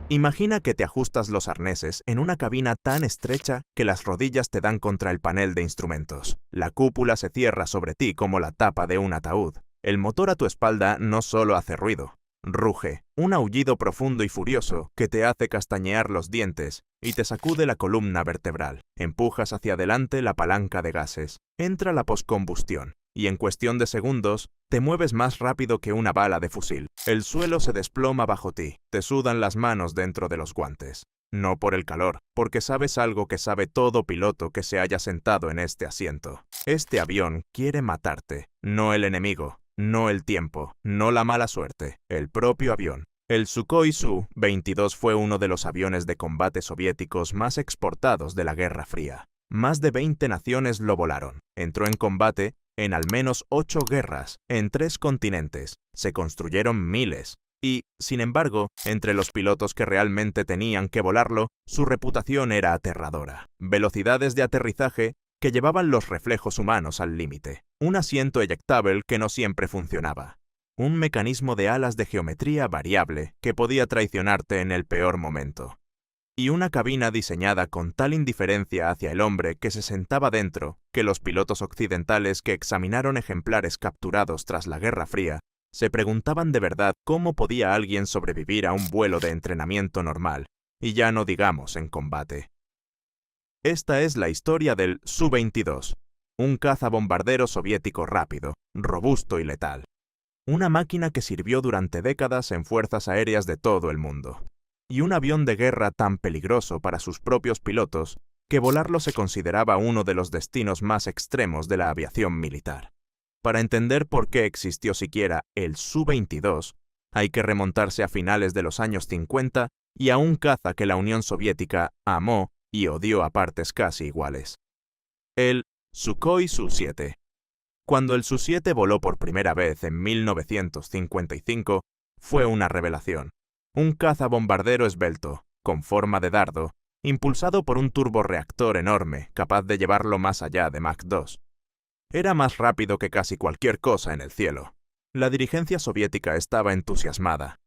Imagina que te ajustas los arneses en una cabina tan estrecha que las rodillas te dan contra el panel de instrumentos. La cúpula se cierra sobre ti como la tapa de un ataúd. El motor a tu espalda no solo hace ruido, ruge, un aullido profundo y furioso que te hace castañear los dientes y te sacude la columna vertebral. Empujas hacia adelante la palanca de gases. Entra la poscombustión y en cuestión de segundos te mueves más rápido que una bala de fusil. El suelo se desploma bajo ti, te sudan las manos dentro de los guantes. No por el calor, porque sabes algo que sabe todo piloto que se haya sentado en este asiento. Este avión quiere matarte, no el enemigo, no el tiempo, no la mala suerte, el propio avión. El Sukhoi Su-22 fue uno de los aviones de combate soviéticos más exportados de la Guerra Fría. Más de 20 naciones lo volaron. Entró en combate en al menos 8 guerras, en 3 continentes. Se construyeron miles. Y, sin embargo, entre los pilotos que realmente tenían que volarlo, su reputación era aterradora. Velocidades de aterrizaje que llevaban los reflejos humanos al límite. Un asiento eyectable que no siempre funcionaba. Un mecanismo de alas de geometría variable que podía traicionarte en el peor momento. Y una cabina diseñada con tal indiferencia hacia el hombre que se sentaba dentro, que los pilotos occidentales que examinaron ejemplares capturados tras la Guerra Fría se preguntaban de verdad cómo podía alguien sobrevivir a un vuelo de entrenamiento normal, y ya no digamos en combate. Esta es la historia del Su-22, un cazabombardero soviético rápido, robusto y letal. Una máquina que sirvió durante décadas en fuerzas aéreas de todo el mundo. Y un avión de guerra tan peligroso para sus propios pilotos que volarlo se consideraba uno de los destinos más extremos de la aviación militar. Para entender por qué existió siquiera el Su-22, hay que remontarse a finales de los años 50 y a un caza que la Unión Soviética amó y odió a partes casi iguales. El Sukhoi Su-7. Cuando el Su-7 voló por primera vez en 1955, fue una revelación. Un cazabombardero esbelto, con forma de dardo, impulsado por un turborreactor enorme capaz de llevarlo más allá de Mach 2. Era más rápido que casi cualquier cosa en el cielo. La dirigencia soviética estaba entusiasmada.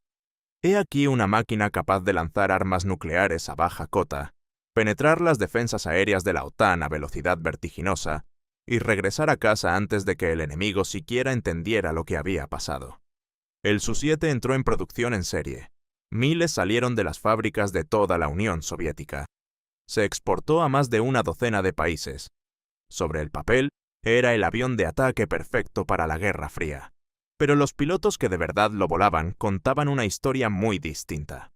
He aquí una máquina capaz de lanzar armas nucleares a baja cota, penetrar las defensas aéreas de la OTAN a velocidad vertiginosa y regresar a casa antes de que el enemigo siquiera entendiera lo que había pasado. El Su-7 entró en producción en serie. Miles salieron de las fábricas de toda la Unión Soviética. Se exportó a más de una docena de países. Sobre el papel, era el avión de ataque perfecto para la Guerra Fría. Pero los pilotos que de verdad lo volaban contaban una historia muy distinta.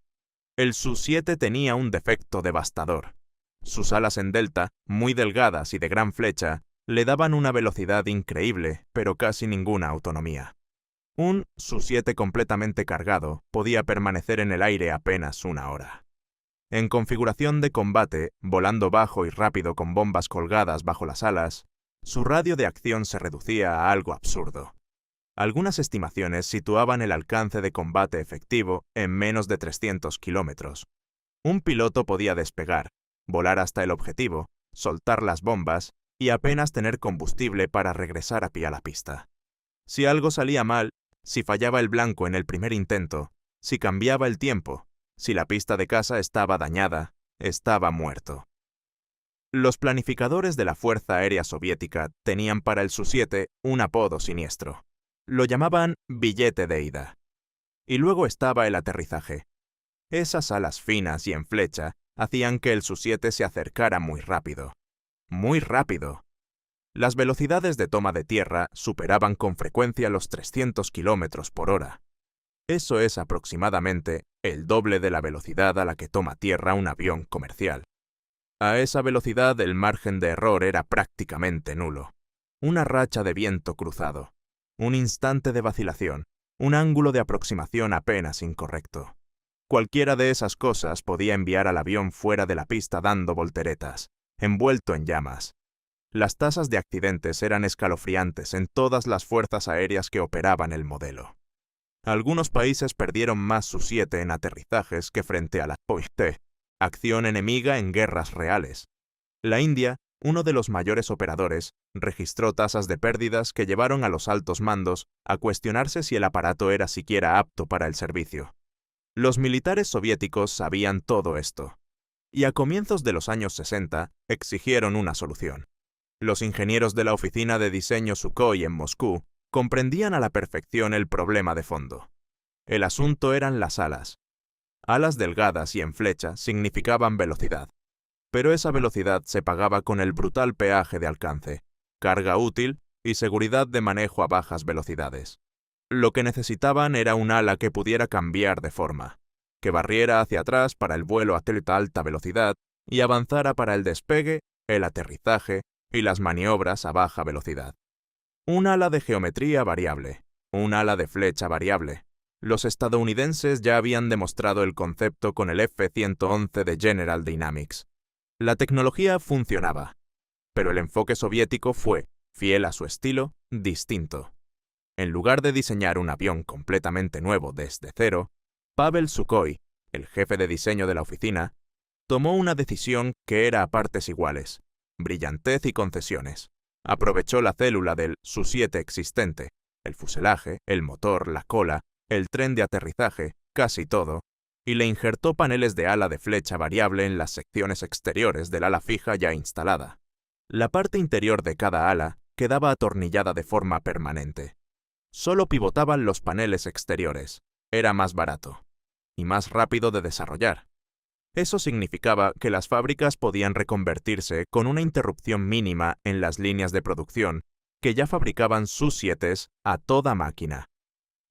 El Su-7 tenía un defecto devastador. Sus alas en delta, muy delgadas y de gran flecha, le daban una velocidad increíble, pero casi ninguna autonomía. Un Su-7 completamente cargado podía permanecer en el aire apenas una hora. En configuración de combate, volando bajo y rápido con bombas colgadas bajo las alas, su radio de acción se reducía a algo absurdo. Algunas estimaciones situaban el alcance de combate efectivo en menos de 300 kilómetros. Un piloto podía despegar, volar hasta el objetivo, soltar las bombas y apenas tener combustible para regresar a pie a la pista. Si algo salía mal, si fallaba el blanco en el primer intento, si cambiaba el tiempo, si la pista de caza estaba dañada, estaba muerto. Los planificadores de la Fuerza Aérea Soviética tenían para el Su-7 un apodo siniestro. Lo llamaban billete de ida. Y luego estaba el aterrizaje. Esas alas finas y en flecha hacían que el Su-7 se acercara muy rápido. Muy rápido. Las velocidades de toma de tierra superaban con frecuencia los 300 kilómetros por hora. Eso es aproximadamente el doble de la velocidad a la que toma tierra un avión comercial. A esa velocidad el margen de error era prácticamente nulo. Una racha de viento cruzado, un instante de vacilación, un ángulo de aproximación apenas incorrecto. Cualquiera de esas cosas podía enviar al avión fuera de la pista dando volteretas, envuelto en llamas. Las tasas de accidentes eran escalofriantes en todas las fuerzas aéreas que operaban el modelo. Algunos países perdieron más Su-7 en aterrizajes que frente a la POIT, acción enemiga en guerras reales. La India, uno de los mayores operadores, registró tasas de pérdidas que llevaron a los altos mandos a cuestionarse si el aparato era siquiera apto para el servicio. Los militares soviéticos sabían todo esto, y a comienzos de los años 60 exigieron una solución. Los ingenieros de la oficina de diseño Sukhoi en Moscú comprendían a la perfección el problema de fondo. El asunto eran las alas. Alas delgadas y en flecha significaban velocidad, pero esa velocidad se pagaba con el brutal peaje de alcance, carga útil y seguridad de manejo a bajas velocidades. Lo que necesitaban era un ala que pudiera cambiar de forma, que barriera hacia atrás para el vuelo a alta velocidad y avanzara para el despegue, el aterrizaje y las maniobras a baja velocidad. Un ala de geometría variable, un ala de flecha variable. Los estadounidenses ya habían demostrado el concepto con el F-111 de General Dynamics. La tecnología funcionaba, pero el enfoque soviético fue, fiel a su estilo, distinto. En lugar de diseñar un avión completamente nuevo desde cero, Pavel Sukhoi, el jefe de diseño de la oficina, tomó una decisión que era a partes iguales, brillantez y concesiones. Aprovechó la célula del Su-7 existente, el fuselaje, el motor, la cola, el tren de aterrizaje, casi todo, y le injertó paneles de ala de flecha variable en las secciones exteriores del ala fija ya instalada. La parte interior de cada ala quedaba atornillada de forma permanente. Solo pivotaban los paneles exteriores. Era más barato y más rápido de desarrollar. Eso significaba que las fábricas podían reconvertirse con una interrupción mínima en las líneas de producción que ya fabricaban Su-7s a toda máquina.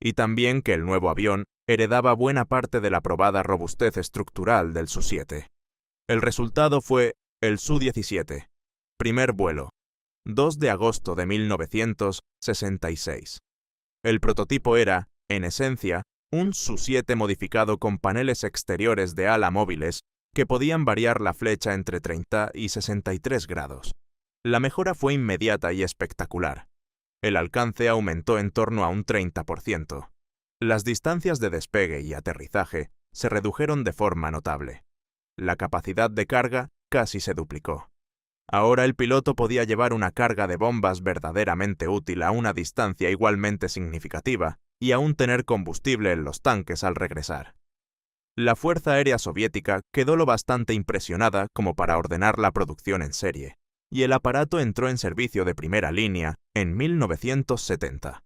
Y también que el nuevo avión heredaba buena parte de la probada robustez estructural del Su-7. El resultado fue el Su-17. Primer vuelo, 2 de agosto de 1966. El prototipo era, en esencia, un Su-7 modificado con paneles exteriores de ala móviles que podían variar la flecha entre 30 y 63 grados. La mejora fue inmediata y espectacular. El alcance aumentó en torno a un 30%. Las distancias de despegue y aterrizaje se redujeron de forma notable. La capacidad de carga casi se duplicó. Ahora el piloto podía llevar una carga de bombas verdaderamente útil a una distancia igualmente significativa y aún tener combustible en los tanques al regresar. La Fuerza Aérea Soviética quedó lo bastante impresionada como para ordenar la producción en serie, y el aparato entró en servicio de primera línea en 1970.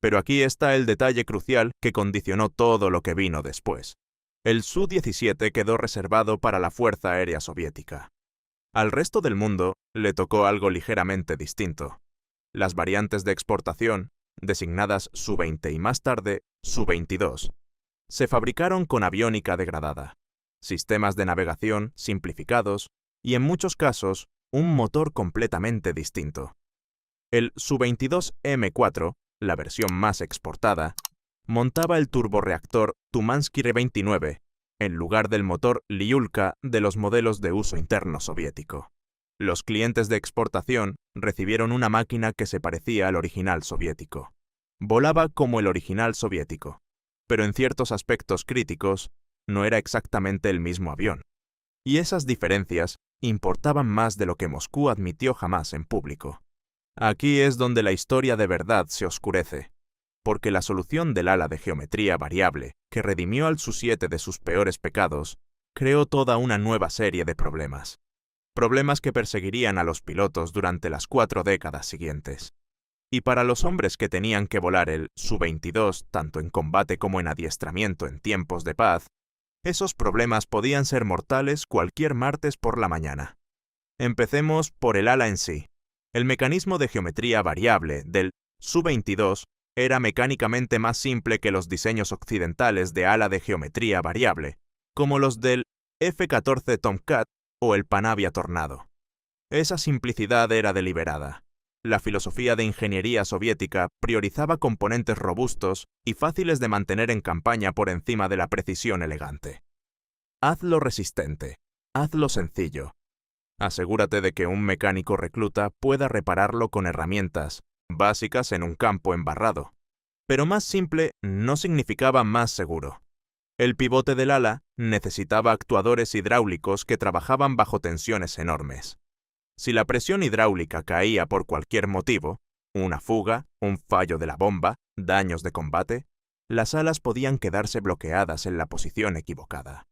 Pero aquí está el detalle crucial que condicionó todo lo que vino después. El Su-17 quedó reservado para la Fuerza Aérea Soviética. Al resto del mundo le tocó algo ligeramente distinto. Las variantes de exportación, designadas Su-20 y más tarde Su-22, se fabricaron con aviónica degradada, sistemas de navegación simplificados y en muchos casos un motor completamente distinto. El Su-22M4, la versión más exportada, montaba el turborreactor Tumansky R-29 en lugar del motor Lyulka de los modelos de uso interno soviético. Los clientes de exportación recibieron una máquina que se parecía al original soviético. Volaba como el original soviético, pero en ciertos aspectos críticos no era exactamente el mismo avión. Y esas diferencias importaban más de lo que Moscú admitió jamás en público. Aquí es donde la historia de verdad se oscurece, porque la solución del ala de geometría variable, que redimió al Su-7 de sus peores pecados, creó toda una nueva serie de problemas. Problemas que perseguirían a los pilotos durante las 4 décadas siguientes. Y para los hombres que tenían que volar el Su-22, tanto en combate como en adiestramiento en tiempos de paz, esos problemas podían ser mortales cualquier martes por la mañana. Empecemos por el ala en sí. El mecanismo de geometría variable del Su-22 era mecánicamente más simple que los diseños occidentales de ala de geometría variable, como los del F-14 Tomcat o el Panavia Tornado. Esa simplicidad era deliberada. La filosofía de ingeniería soviética priorizaba componentes robustos y fáciles de mantener en campaña por encima de la precisión elegante. Hazlo resistente, hazlo sencillo. Asegúrate de que un mecánico recluta pueda repararlo con herramientas básicas en un campo embarrado. Pero más simple no significaba más seguro. El pivote del ala necesitaba actuadores hidráulicos que trabajaban bajo tensiones enormes. Si la presión hidráulica caía por cualquier motivo, una fuga, un fallo de la bomba, daños de combate, Las alas podían quedarse bloqueadas en la posición equivocada.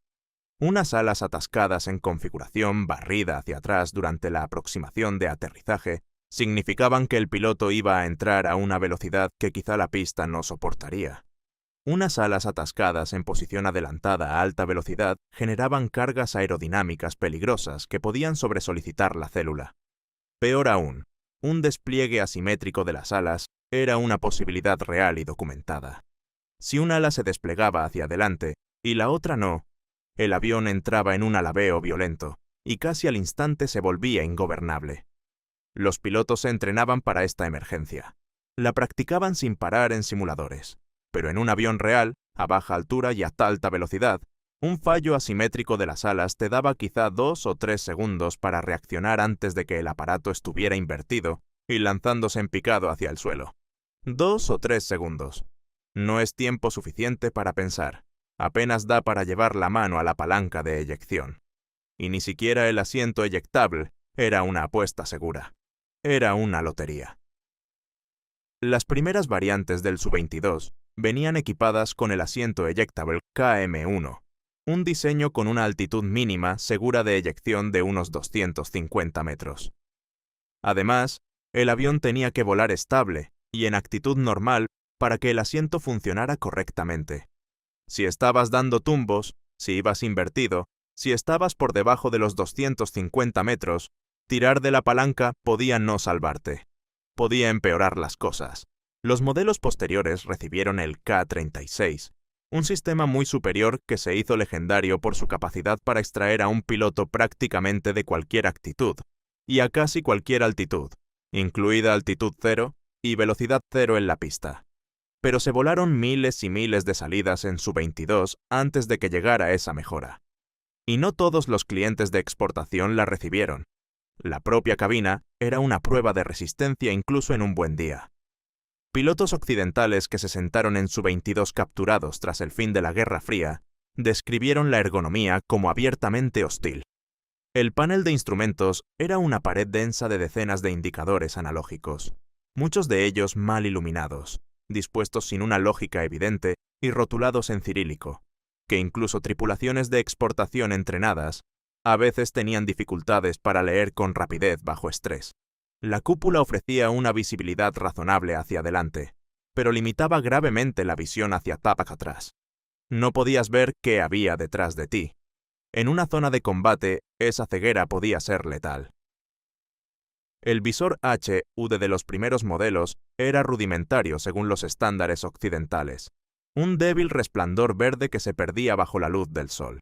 Unas alas atascadas en configuración barrida hacia atrás durante la aproximación de aterrizaje significaban que el piloto iba a entrar a una velocidad que quizá la pista no soportaría. Unas alas atascadas en posición adelantada a alta velocidad generaban cargas aerodinámicas peligrosas que podían sobresolicitar la célula. Peor aún, un despliegue asimétrico de las alas era una posibilidad real y documentada. Si un ala se desplegaba hacia adelante y la otra no, el avión entraba en un alabeo violento y casi al instante se volvía ingobernable. Los pilotos se entrenaban para esta emergencia. La practicaban sin parar en simuladores. Pero en un avión real, a baja altura y a alta velocidad, un fallo asimétrico de las alas te daba quizá 2 o 3 segundos para reaccionar antes de que el aparato estuviera invertido y lanzándose en picado hacia el suelo. 2 o 3 segundos. No es tiempo suficiente para pensar. Apenas da para llevar la mano a la palanca de eyección. Y ni siquiera el asiento eyectable era una apuesta segura. Era una lotería. Las primeras variantes del Su-22 venían equipadas con el asiento eyectable KM-1, un diseño con una altitud mínima segura de eyección de unos 250 metros. Además, el avión tenía que volar estable y en actitud normal para que el asiento funcionara correctamente. Si estabas dando tumbos, si ibas invertido, si estabas por debajo de los 250 metros, tirar de la palanca podía no salvarte. Podía empeorar las cosas. Los modelos posteriores recibieron el K-36, un sistema muy superior que se hizo legendario por su capacidad para extraer a un piloto prácticamente de cualquier actitud, y a casi cualquier altitud, incluida altitud cero y velocidad cero en la pista. Pero se volaron miles y miles de salidas en Su-22 antes de que llegara esa mejora. Y no todos los clientes de exportación la recibieron. La propia cabina era una prueba de resistencia incluso en un buen día. Pilotos occidentales que se sentaron en Su-22 capturados tras el fin de la Guerra Fría describieron la ergonomía como abiertamente hostil. El panel de instrumentos era una pared densa de decenas de indicadores analógicos, muchos de ellos mal iluminados, dispuestos sin una lógica evidente y rotulados en cirílico, que incluso tripulaciones de exportación entrenadas a veces tenían dificultades para leer con rapidez bajo estrés. La cúpula ofrecía una visibilidad razonable hacia adelante, pero limitaba gravemente la visión hacia atrás. No podías ver qué había detrás de ti. En una zona de combate, esa ceguera podía ser letal. El visor HUD de los primeros modelos era rudimentario según los estándares occidentales, un débil resplandor verde que se perdía bajo la luz del sol.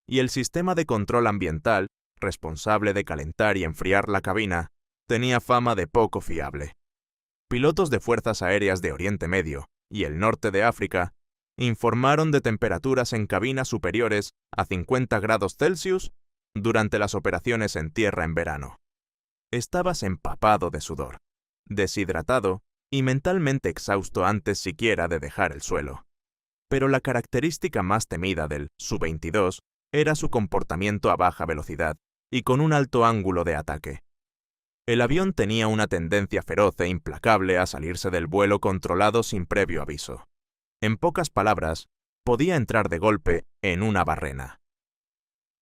Y el sistema de control ambiental, responsable de calentar y enfriar la cabina, tenía fama de poco fiable. Pilotos de fuerzas aéreas de Oriente Medio y el norte de África informaron de temperaturas en cabinas superiores a 50 grados Celsius durante las operaciones en tierra en verano. Estabas empapado de sudor, deshidratado y mentalmente exhausto antes siquiera de dejar el suelo. Pero la característica más temida del Su-22 era su comportamiento a baja velocidad y con un alto ángulo de ataque. El avión tenía una tendencia feroz e implacable a salirse del vuelo controlado sin previo aviso. En pocas palabras, podía entrar de golpe en una barrena.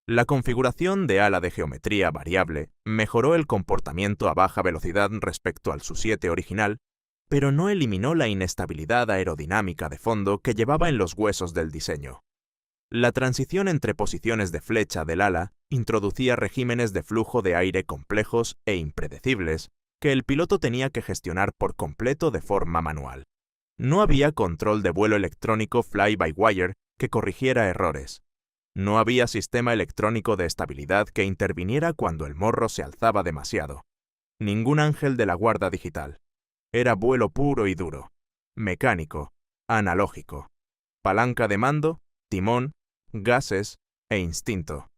La configuración de ala de geometría variable mejoró el comportamiento a baja velocidad respecto al Su-7 original, pero no eliminó la inestabilidad aerodinámica de fondo que llevaba en los huesos del diseño. La transición entre posiciones de flecha del ala introducía regímenes de flujo de aire complejos e impredecibles que el piloto tenía que gestionar por completo de forma manual. No había control de vuelo electrónico fly-by-wire que corrigiera errores. No había sistema electrónico de estabilidad que interviniera cuando el morro se alzaba demasiado. Ningún ángel de la guarda digital. Era vuelo puro y duro, mecánico, analógico, palanca de mando, timón, gases e instinto.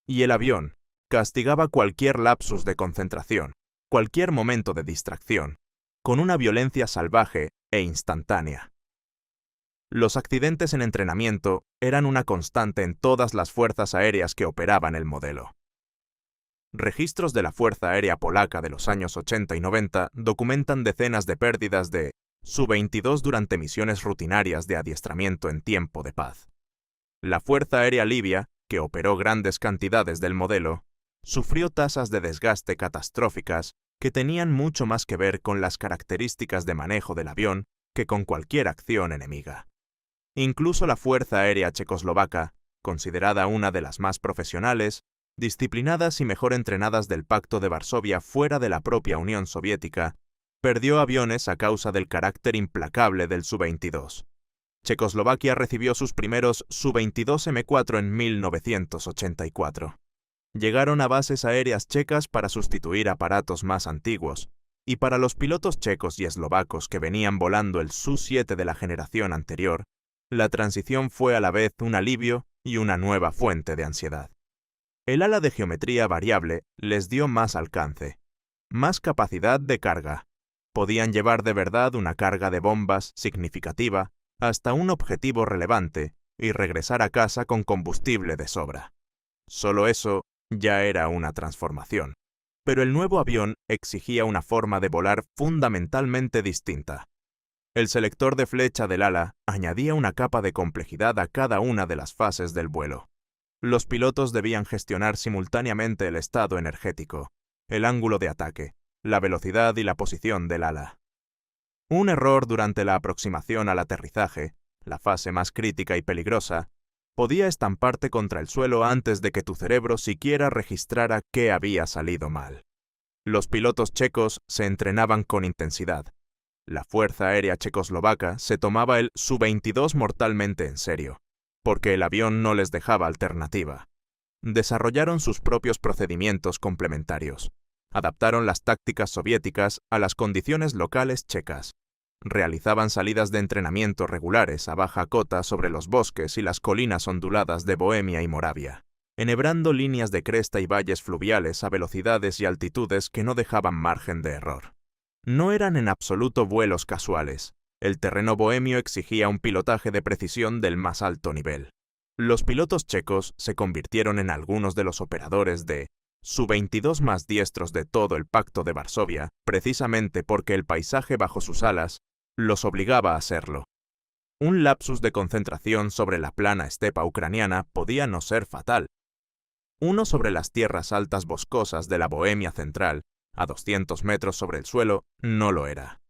Y el avión castigaba cualquier lapsus de concentración, cualquier momento de distracción, con una violencia salvaje e instantánea. Los accidentes en entrenamiento eran una constante en todas las fuerzas aéreas que operaban el modelo. Registros de la Fuerza Aérea Polaca de los años 80 y 90 documentan decenas de pérdidas de Su-22 durante misiones rutinarias de adiestramiento en tiempo de paz. La Fuerza Aérea Libia, que operó grandes cantidades del modelo, sufrió tasas de desgaste catastróficas que tenían mucho más que ver con las características de manejo del avión que con cualquier acción enemiga. Incluso la Fuerza Aérea Checoslovaca, considerada una de las más profesionales, disciplinadas y mejor entrenadas del Pacto de Varsovia fuera de la propia Unión Soviética, perdió aviones a causa del carácter implacable del Su-22. Checoslovaquia recibió sus primeros Su-22 M4 en 1984. Llegaron a bases aéreas checas para sustituir aparatos más antiguos, y para los pilotos checos y eslovacos que venían volando el Su-7 de la generación anterior, la transición fue a la vez un alivio y una nueva fuente de ansiedad. El ala de geometría variable les dio más alcance, más capacidad de carga. Podían llevar de verdad una carga de bombas significativa hasta un objetivo relevante y regresar a casa con combustible de sobra. Solo eso ya era una transformación. Pero el nuevo avión exigía una forma de volar fundamentalmente distinta. El selector de flecha del ala añadía una capa de complejidad a cada una de las fases del vuelo. Los pilotos debían gestionar simultáneamente el estado energético, el ángulo de ataque, la velocidad y la posición del ala. Un error durante la aproximación al aterrizaje, la fase más crítica y peligrosa, podía estamparte contra el suelo antes de que tu cerebro siquiera registrara qué había salido mal. Los pilotos checos se entrenaban con intensidad. La Fuerza Aérea Checoslovaca se tomaba el Su-22 mortalmente en serio, porque el avión no les dejaba alternativa. Desarrollaron sus propios procedimientos complementarios. Adaptaron las tácticas soviéticas a las condiciones locales checas. Realizaban salidas de entrenamiento regulares a baja cota sobre los bosques y las colinas onduladas de Bohemia y Moravia, enhebrando líneas de cresta y valles fluviales a velocidades y altitudes que no dejaban margen de error. No eran en absoluto vuelos casuales. El terreno bohemio exigía un pilotaje de precisión del más alto nivel. Los pilotos checos se convirtieron en algunos de los operadores de Su-22 más diestros de todo el Pacto de Varsovia, precisamente porque el paisaje bajo sus alas los obligaba a serlo. Un lapsus de concentración sobre la plana estepa ucraniana podía no ser fatal. Uno sobre las tierras altas boscosas de la Bohemia central, a 200 metros sobre el suelo, no lo era.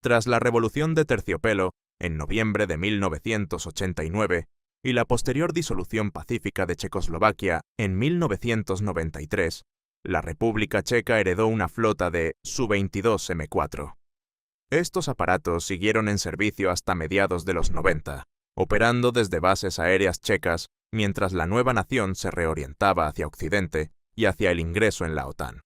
Tras la Revolución de Terciopelo, en noviembre de 1989, y la posterior disolución pacífica de Checoslovaquia en 1993, la República Checa heredó una flota de Su-22 M4. Estos aparatos siguieron en servicio hasta mediados de los 90, operando desde bases aéreas checas mientras la nueva nación se reorientaba hacia Occidente y hacia el ingreso en la OTAN.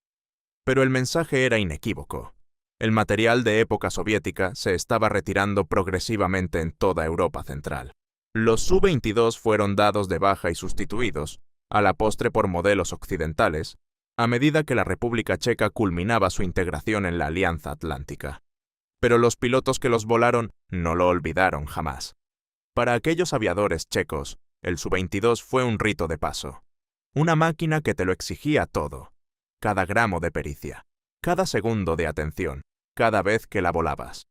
Pero el mensaje era inequívoco. El material de época soviética se estaba retirando progresivamente en toda Europa central. Los Su-22 fueron dados de baja y sustituidos, a la postre por modelos occidentales, a medida que la República Checa culminaba su integración en la Alianza Atlántica. Pero los pilotos que los volaron no lo olvidaron jamás. Para aquellos aviadores checos, el Su-22 fue un rito de paso. Una máquina que te lo exigía todo. Cada gramo de pericia, cada segundo de atención, cada vez que la volabas.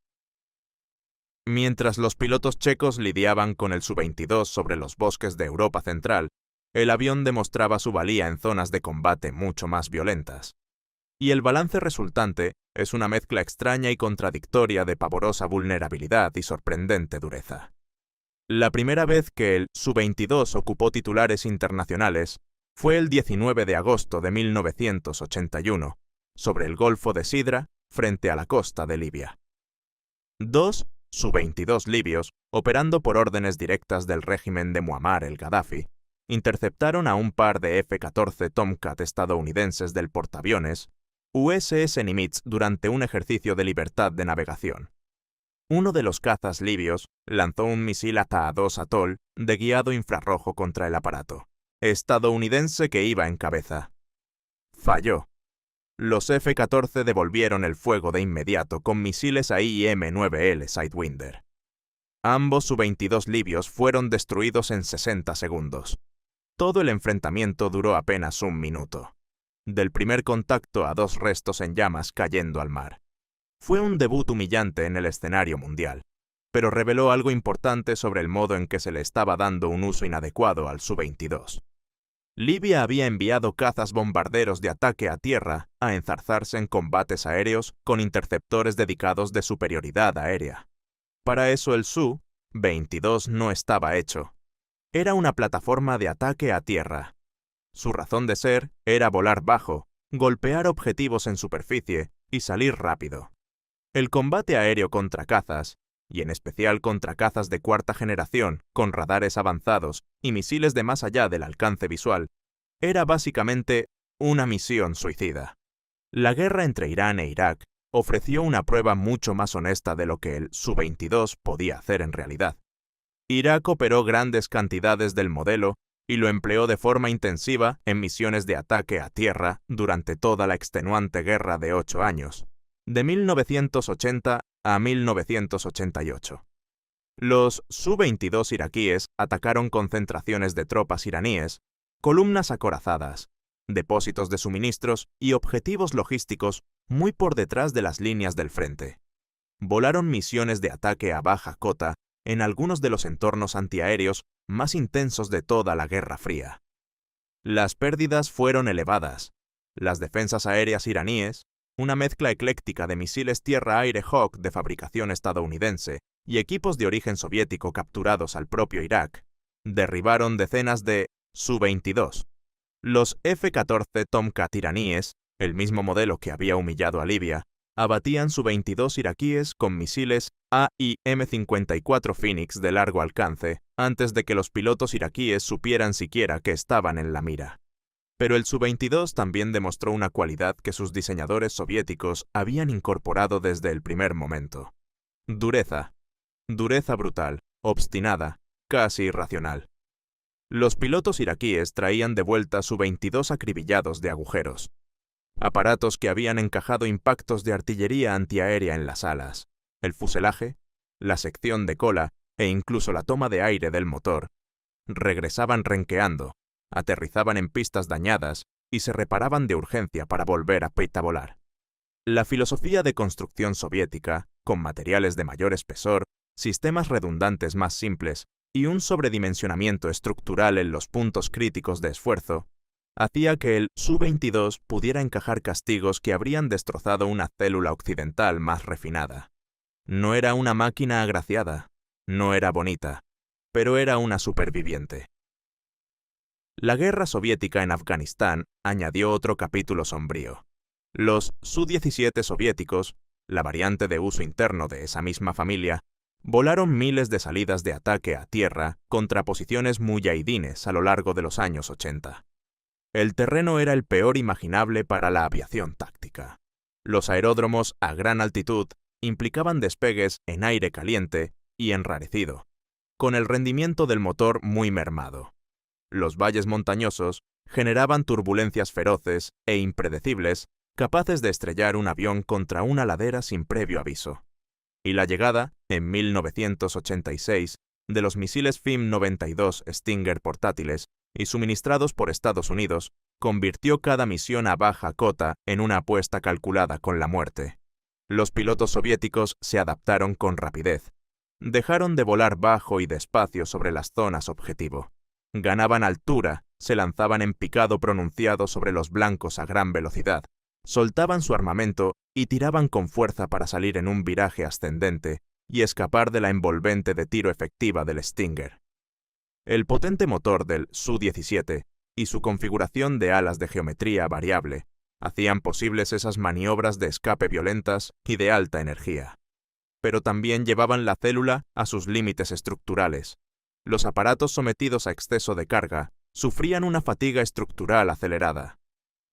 Mientras los pilotos checos lidiaban con el Su-22 sobre los bosques de Europa central, el avión demostraba su valía en zonas de combate mucho más violentas. Y el balance resultante es una mezcla extraña y contradictoria de pavorosa vulnerabilidad y sorprendente dureza. La primera vez que el Su-22 ocupó titulares internacionales fue el 19 de agosto de 1981, sobre el Golfo de Sidra, frente a la costa de Libia. Dos Su-22 libios, operando por órdenes directas del régimen de Muammar el-Gaddafi, interceptaron a un par de F-14 Tomcat estadounidenses del portaaviones USS Nimitz durante un ejercicio de libertad de navegación. Uno de los cazas libios lanzó un misil ATA-2 Atoll de guiado infrarrojo contra el aparato estadounidense que iba en cabeza. Falló. Los F-14 devolvieron el fuego de inmediato con misiles AIM-9L Sidewinder. Ambos Su-22 libios fueron destruidos en 60 segundos. Todo el enfrentamiento duró apenas un minuto. Del primer contacto a dos restos en llamas cayendo al mar. Fue un debut humillante en el escenario mundial, pero reveló algo importante sobre el modo en que se le estaba dando un uso inadecuado al Su-22. Libia había enviado cazas bombarderos de ataque a tierra a enzarzarse en combates aéreos con interceptores dedicados de superioridad aérea. Para eso el Su-22 no estaba hecho. Era una plataforma de ataque a tierra. Su razón de ser era volar bajo, golpear objetivos en superficie y salir rápido. El combate aéreo contra cazas, y en especial contra cazas de cuarta generación con radares avanzados y misiles de más allá del alcance visual, era básicamente una misión suicida. La guerra entre Irán e Irak ofreció una prueba mucho más honesta de lo que el Su-22 podía hacer en realidad. Irak operó grandes cantidades del modelo y lo empleó de forma intensiva en misiones de ataque a tierra durante toda la extenuante guerra de 8 años, de 1980 a 1988. Los Su-22 iraquíes atacaron concentraciones de tropas iraníes, columnas acorazadas, depósitos de suministros y objetivos logísticos muy por detrás de las líneas del frente. Volaron misiones de ataque a baja cota en algunos de los entornos antiaéreos más intensos de toda la Guerra Fría. Las pérdidas fueron elevadas. Las defensas aéreas iraníes, una mezcla ecléctica de misiles tierra-aire Hawk de fabricación estadounidense y equipos de origen soviético capturados al propio Irak, derribaron decenas de Su-22. Los F-14 Tomcat iraníes, el mismo modelo que había humillado a Libia, abatían Su-22 iraquíes con misiles AIM-54 Phoenix de largo alcance antes de que los pilotos iraquíes supieran siquiera que estaban en la mira. Pero el Su-22 también demostró una cualidad que sus diseñadores soviéticos habían incorporado desde el primer momento. Dureza. Dureza brutal, obstinada, casi irracional. Los pilotos iraquíes traían de vuelta Su-22 acribillados de agujeros. Aparatos que habían encajado impactos de artillería antiaérea en las alas, el fuselaje, la sección de cola e incluso la toma de aire del motor, regresaban renqueando, aterrizaban en pistas dañadas y se reparaban de urgencia para volver a petavolar. La filosofía de construcción soviética, con materiales de mayor espesor, sistemas redundantes más simples y un sobredimensionamiento estructural en los puntos críticos de esfuerzo, hacía que el Su-22 pudiera encajar castigos que habrían destrozado una célula occidental más refinada. No era una máquina agraciada, no era bonita, pero era una superviviente. La guerra soviética en Afganistán añadió otro capítulo sombrío. Los Su-17 soviéticos, la variante de uso interno de esa misma familia, volaron miles de salidas de ataque a tierra contra posiciones muyahidines a lo largo de los años 80. El terreno era el peor imaginable para la aviación táctica. Los aeródromos a gran altitud implicaban despegues en aire caliente y enrarecido, con el rendimiento del motor muy mermado. Los valles montañosos generaban turbulencias feroces e impredecibles, capaces de estrellar un avión contra una ladera sin previo aviso. Y la llegada, en 1986, de los misiles FIM-92 Stinger portátiles y suministrados por Estados Unidos, convirtió cada misión a baja cota en una apuesta calculada con la muerte. Los pilotos soviéticos se adaptaron con rapidez. Dejaron de volar bajo y despacio sobre las zonas objetivo. Ganaban altura, se lanzaban en picado pronunciado sobre los blancos a gran velocidad, soltaban su armamento y tiraban con fuerza para salir en un viraje ascendente y escapar de la envolvente de tiro efectiva del Stinger. El potente motor del Su-17 y su configuración de alas de geometría variable hacían posibles esas maniobras de escape violentas y de alta energía. Pero también llevaban la célula a sus límites estructurales. Los aparatos sometidos a exceso de carga sufrían una fatiga estructural acelerada.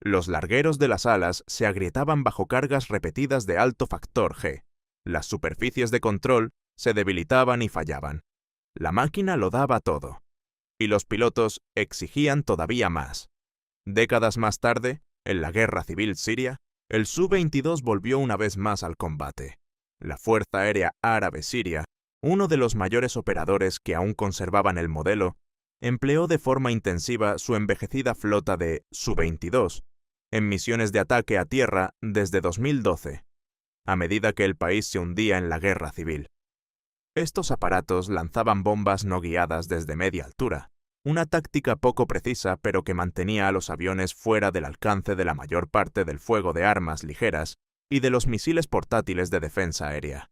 Los largueros de las alas se agrietaban bajo cargas repetidas de alto factor G. Las superficies de control se debilitaban y fallaban. La máquina lo daba todo. Y los pilotos exigían todavía más. Décadas más tarde, en la guerra civil siria, el Su-22 volvió una vez más al combate. La Fuerza Aérea Árabe Siria, uno de los mayores operadores que aún conservaban el modelo, empleó de forma intensiva su envejecida flota de Su-22 en misiones de ataque a tierra desde 2012. a medida que el país se hundía en la guerra civil. Estos aparatos lanzaban bombas no guiadas desde media altura, una táctica poco precisa pero que mantenía a los aviones fuera del alcance de la mayor parte del fuego de armas ligeras y de los misiles portátiles de defensa aérea.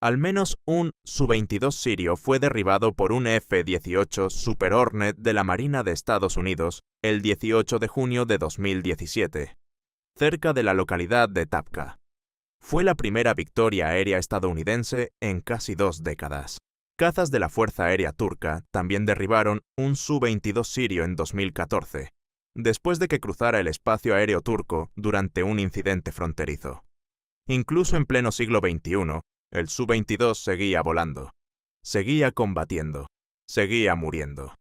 Al menos un Su-22 sirio fue derribado por un F-18 Super Hornet de la Marina de Estados Unidos el 18 de junio de 2017, cerca de la localidad de Tabqa. Fue la primera victoria aérea estadounidense en casi 2 décadas. Cazas de la Fuerza Aérea Turca también derribaron un Su-22 sirio en 2014, después de que cruzara el espacio aéreo turco durante un incidente fronterizo. Incluso en pleno siglo XXI, el Su-22 seguía volando, seguía combatiendo, seguía muriendo.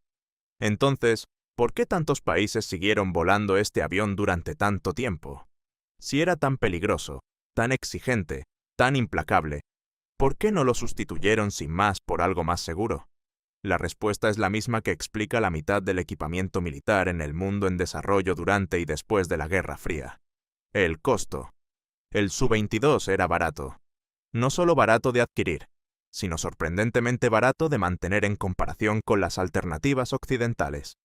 Entonces, ¿por qué tantos países siguieron volando este avión durante tanto tiempo? Si era tan peligroso, tan exigente, tan implacable, ¿por qué no lo sustituyeron sin más por algo más seguro? La respuesta es la misma que explica la mitad del equipamiento militar en el mundo en desarrollo durante y después de la Guerra Fría. El costo. El Su-22 era barato. No solo barato de adquirir, sino sorprendentemente barato de mantener en comparación con las alternativas occidentales.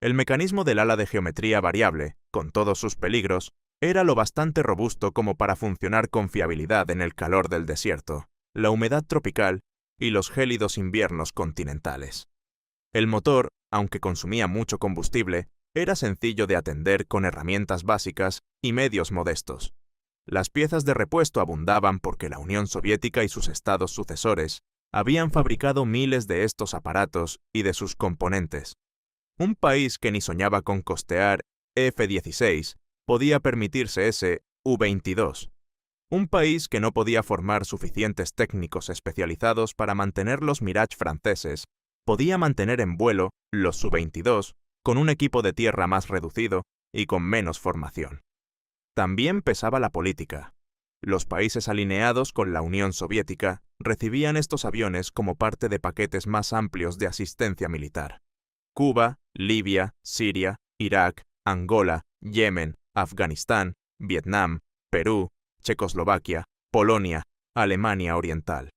El mecanismo del ala de geometría variable, con todos sus peligros, era lo bastante robusto como para funcionar con fiabilidad en el calor del desierto, la humedad tropical y los gélidos inviernos continentales. El motor, aunque consumía mucho combustible, era sencillo de atender con herramientas básicas y medios modestos. Las piezas de repuesto abundaban porque la Unión Soviética y sus estados sucesores habían fabricado miles de estos aparatos y de sus componentes. Un país que ni soñaba con costear F-16 podía permitirse ese U-22. Un país que no podía formar suficientes técnicos especializados para mantener los Mirage franceses podía mantener en vuelo los Su-22 con un equipo de tierra más reducido y con menos formación. También pesaba la política. Los países alineados con la Unión Soviética recibían estos aviones como parte de paquetes más amplios de asistencia militar. Cuba, Libia, Siria, Irak, Angola, Yemen, Afganistán, Vietnam, Perú, Checoslovaquia, Polonia, Alemania Oriental.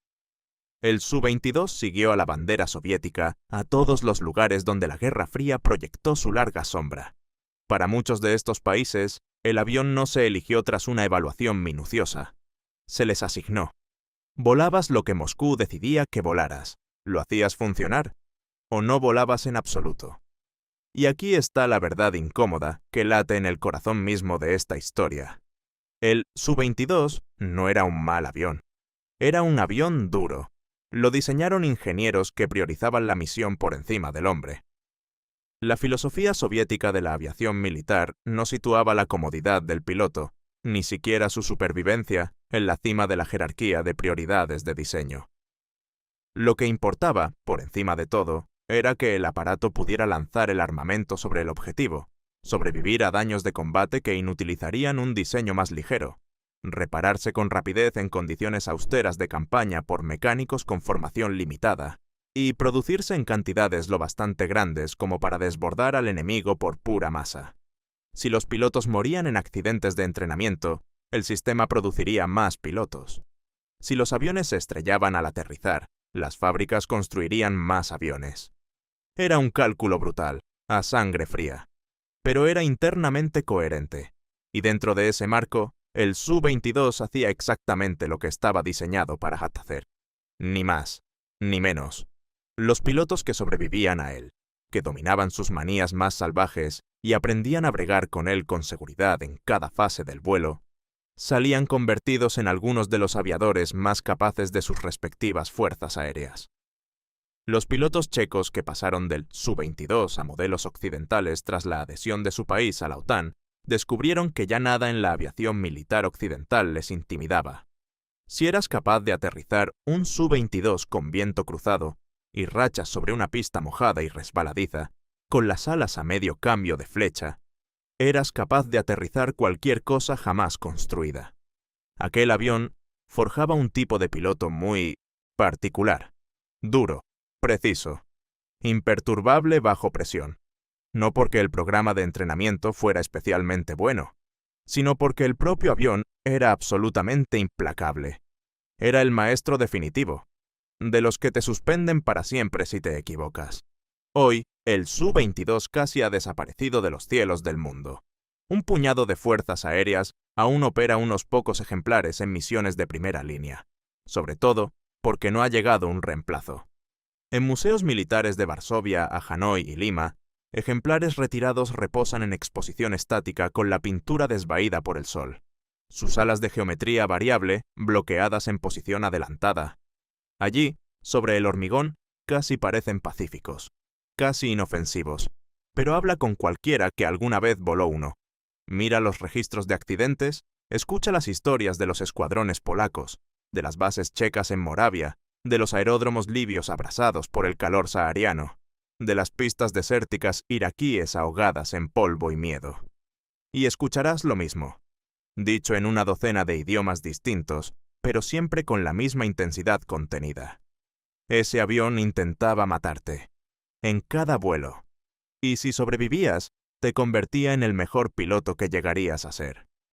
El Su-22 siguió a la bandera soviética a todos los lugares donde la Guerra Fría proyectó su larga sombra. Para muchos de estos países, el avión no se eligió tras una evaluación minuciosa. Se les asignó. Volabas lo que Moscú decidía que volaras. ¿Lo hacías funcionar? ¿O no volabas en absoluto? Y aquí está la verdad incómoda que late en el corazón mismo de esta historia. El Su-22 no era un mal avión. Era un avión duro. Lo diseñaron ingenieros que priorizaban la misión por encima del hombre. La filosofía soviética de la aviación militar no situaba la comodidad del piloto, ni siquiera su supervivencia, en la cima de la jerarquía de prioridades de diseño. Lo que importaba, por encima de todo, era que el aparato pudiera lanzar el armamento sobre el objetivo, sobrevivir a daños de combate que inutilizarían un diseño más ligero, repararse con rapidez en condiciones austeras de campaña por mecánicos con formación limitada, y producirse en cantidades lo bastante grandes como para desbordar al enemigo por pura masa. Si los pilotos morían en accidentes de entrenamiento, el sistema produciría más pilotos. Si los aviones se estrellaban al aterrizar, las fábricas construirían más aviones. Era un cálculo brutal, a sangre fría, pero era internamente coherente, y dentro de ese marco, el Su-22 hacía exactamente lo que estaba diseñado para hacer. Ni más, ni menos. Los pilotos que sobrevivían a él, que dominaban sus manías más salvajes y aprendían a bregar con él con seguridad en cada fase del vuelo, salían convertidos en algunos de los aviadores más capaces de sus respectivas fuerzas aéreas. Los pilotos checos que pasaron del Su-22 a modelos occidentales tras la adhesión de su país a la OTAN, descubrieron que ya nada en la aviación militar occidental les intimidaba. Si eras capaz de aterrizar un Su-22 con viento cruzado y rachas sobre una pista mojada y resbaladiza, con las alas a medio cambio de flecha, eras capaz de aterrizar cualquier cosa jamás construida. Aquel avión forjaba un tipo de piloto muy particular, duro, preciso, imperturbable bajo presión. No porque el programa de entrenamiento fuera especialmente bueno, sino porque el propio avión era absolutamente implacable. Era el maestro definitivo, de los que te suspenden para siempre si te equivocas. Hoy, el Su-22 casi ha desaparecido de los cielos del mundo. Un puñado de fuerzas aéreas aún opera unos pocos ejemplares en misiones de primera línea, sobre todo porque no ha llegado un reemplazo. En museos militares de Varsovia a Hanoi y Lima, ejemplares retirados reposan en exposición estática con la pintura desvaída por el sol, sus alas de geometría variable bloqueadas en posición adelantada. Allí, sobre el hormigón, casi parecen pacíficos, casi inofensivos, pero habla con cualquiera que alguna vez voló uno. Mira los registros de accidentes, escucha las historias de los escuadrones polacos, de las bases checas en Moravia, de los aeródromos libios abrasados por el calor sahariano, de las pistas desérticas iraquíes ahogadas en polvo y miedo. Y escucharás lo mismo, dicho en una docena de idiomas distintos, pero siempre con la misma intensidad contenida. Ese avión intentaba matarte, en cada vuelo, y si sobrevivías, te convertía en el mejor piloto que llegarías a ser.